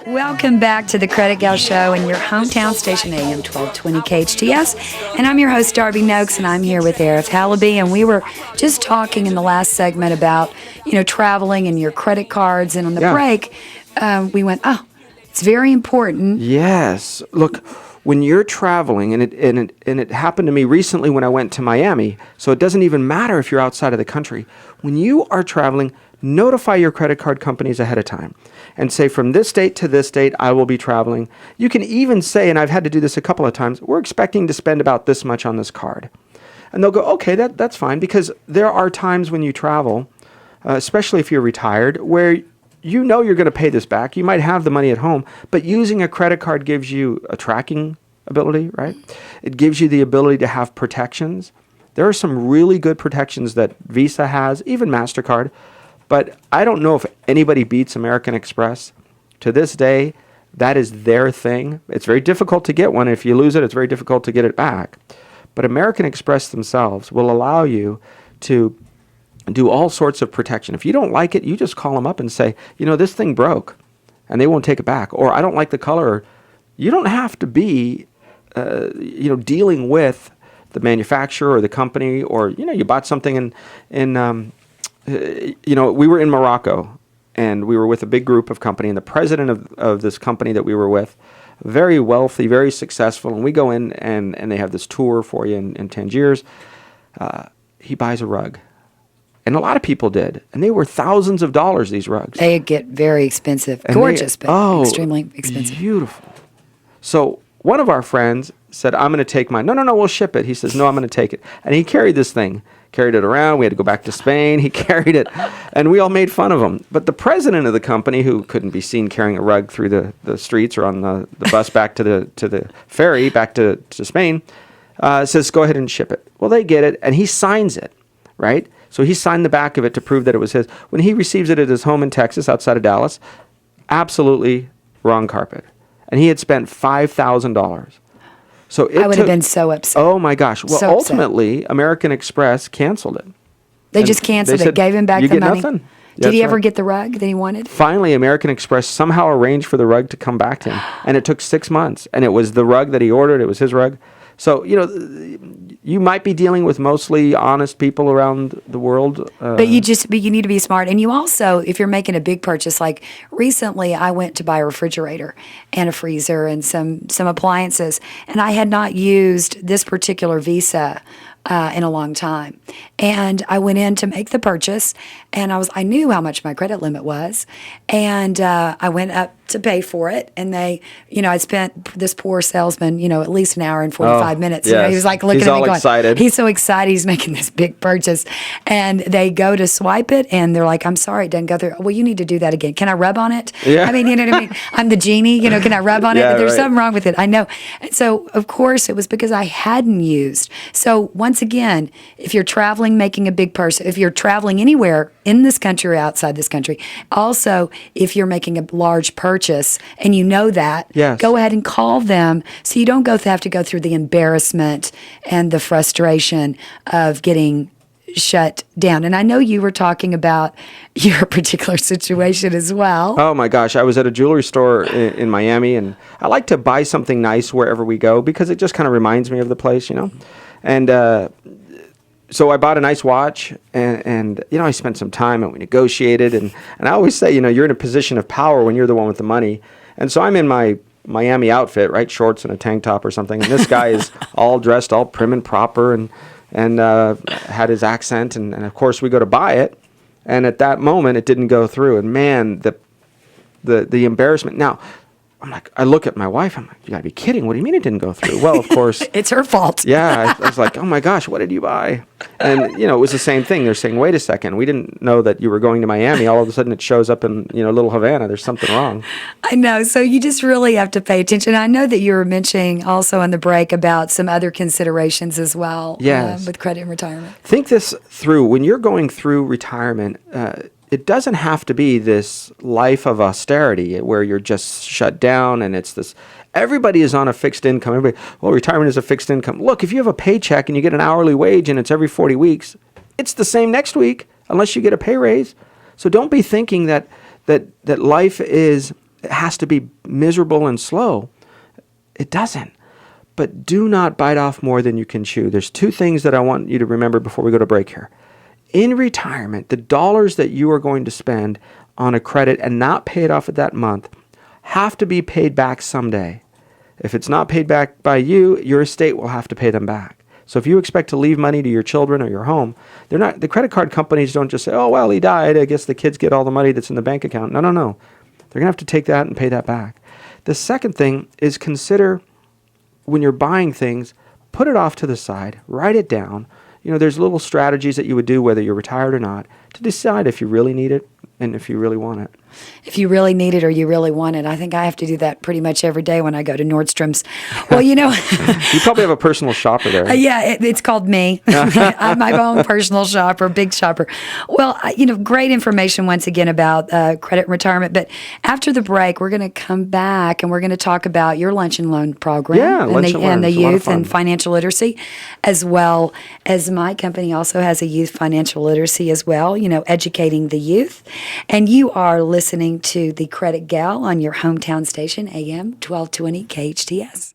Welcome back to the Credit Gal Show and your hometown station AM 1220 KHTS. And I'm your host, Darbe Nokes, and I'm here with Arif Halaby. And we were just talking in the last segment about, traveling and your credit cards. And on the break, we went, it's very important. Yes. Look, when you're traveling, and it happened to me recently when I went to Miami, so it doesn't even matter if you're outside of the country. When you are traveling, notify your credit card companies ahead of time and say, from this date to this date, I will be traveling. You can even say, and I've had to do this a couple of times, we're expecting to spend about this much on this card. And they'll go, okay, that's fine, because there are times when you travel, especially if you're retired, where you know you're going to pay this back. You might have the money at home, but using a credit card gives you a tracking ability, right? It gives you the ability to have protections. There are some really good protections that Visa has, even MasterCard. But I don't know if anybody beats American Express. To this day, that is their thing. It's very difficult to get one. If you lose it, it's very difficult to get it back. But American Express themselves will allow you to do all sorts of protection. If you don't like it, you just call them up and say, this thing broke, and they won't take it back. Or I don't like the color. You don't have to be, dealing with the manufacturer or the company, or, you bought something we were in Morocco, and we were with a big group of company, and the president of this company that we were with, very wealthy, very successful, and we go in, and they have this tour for you in Tangiers. He buys a rug. And a lot of people did. And they were thousands of dollars, these rugs. They get very expensive. And gorgeous, but extremely expensive. Beautiful. So one of our friends said, I'm going to take mine. No, we'll ship it. He says, no, I'm going to take it. And he carried this thing. Carried it around. We had to go back to Spain. He carried it, and we all made fun of him. But the president of the company, who couldn't be seen carrying a rug through the streets or on the bus back to the ferry back to Spain, says, go ahead and ship it. Well, they get it, and he signs it, right? So he signed the back of it to prove that it was his. When he receives it at his home in Texas, outside of Dallas, absolutely wrong carpet. And he had spent $5,000. So I would have been so upset. Oh, my gosh. Well, ultimately, American Express canceled it. They just canceled it, gave him back the money. Nothing. Did he ever get the rug that he wanted? Finally, American Express somehow arranged for the rug to come back to him. And it took 6 months. And it was the rug that he ordered. It was his rug. So, you might be dealing with mostly honest people around the world. But you need to be smart. And you also, if you're making a big purchase, like recently I went to buy a refrigerator and a freezer and some appliances, and I had not used this particular Visa in a long time. And I went in to make the purchase, and I knew how much my credit limit was, and I went up to pay for it, and they, I spent this poor salesman, at least an hour and 45 minutes. Yes. He was like looking He's at me all going, excited. He's so excited he's making this big purchase. And they go to swipe it, and they're like, I'm sorry, it doesn't go through. Well, you need to do that again. Can I rub on it? Yeah. I mean, you know what I mean? I'm the genie, can I rub on it? There's something wrong with it. I know. And so, of course, it was because I hadn't used. So, once again, if you're traveling, making a big purchase, if you're traveling anywhere in this country or outside this country, also, if you're making a large purchase and you know that, go ahead and call them so you don't have to go through the embarrassment and the frustration of getting shut down. And I know you were talking about your particular situation as well. Oh my gosh, I was at a jewelry store in Miami, and I like to buy something nice wherever we go because it just kind of reminds me of the place, And so I bought a nice watch, and I spent some time, and we negotiated, and I always say, you're in a position of power when you're the one with the money. And so I'm in my Miami outfit, right, shorts and a tank top or something, and this guy is all dressed, all prim and proper, and had his accent, and of course we go to buy it, and at that moment it didn't go through, and man, the embarrassment. Now, I look at my wife, I'm like, you gotta be kidding, what do you mean it didn't go through? Well, of course. It's her fault. Yeah, I was like, oh my gosh, what did you buy? And, it was the same thing. They're saying, wait a second, we didn't know that you were going to Miami. All of a sudden it shows up in, Little Havana. There's something wrong. I know. So you just really have to pay attention. I know that you were mentioning also on the break about some other considerations as well. Yes. With credit and retirement. Think this through. When you're going through retirement, it doesn't have to be this life of austerity where you're just shut down and it's this. Everybody is on a fixed income. Retirement is a fixed income. Look, if you have a paycheck and you get an hourly wage and it's every 40 weeks, it's the same next week unless you get a pay raise. So don't be thinking that life is it has to be miserable and slow. It doesn't. But do not bite off more than you can chew. There's two things that I want you to remember before we go to break here. In retirement, the dollars that you are going to spend on a credit and not pay it off at that month have to be paid back someday. If it's not paid back by you, your estate will have to pay them back. So if you expect to leave money to your children or your home, the credit card companies don't just say, oh, well, he died, I guess the kids get all the money that's in the bank account. No. They're going to have to take that and pay that back. The second thing is consider when you're buying things, put it off to the side, write it down. There's little strategies that you would do, whether you're retired or not, to decide if you really need it and if you really want it. If you really need it or you really want it. I think I have to do that pretty much every day when I go to Nordstrom's. Well, You probably have a personal shopper there. Yeah, it's called me. I'm my own personal shopper, big shopper. Well, great information once again about credit and retirement. But after the break, we're going to come back and we're going to talk about your lunch and loan program and the youth and financial literacy, as well as my company also has a youth financial literacy as well, educating the youth. And you are listening to The Credit Gal on your hometown station, AM 1220 KHTS.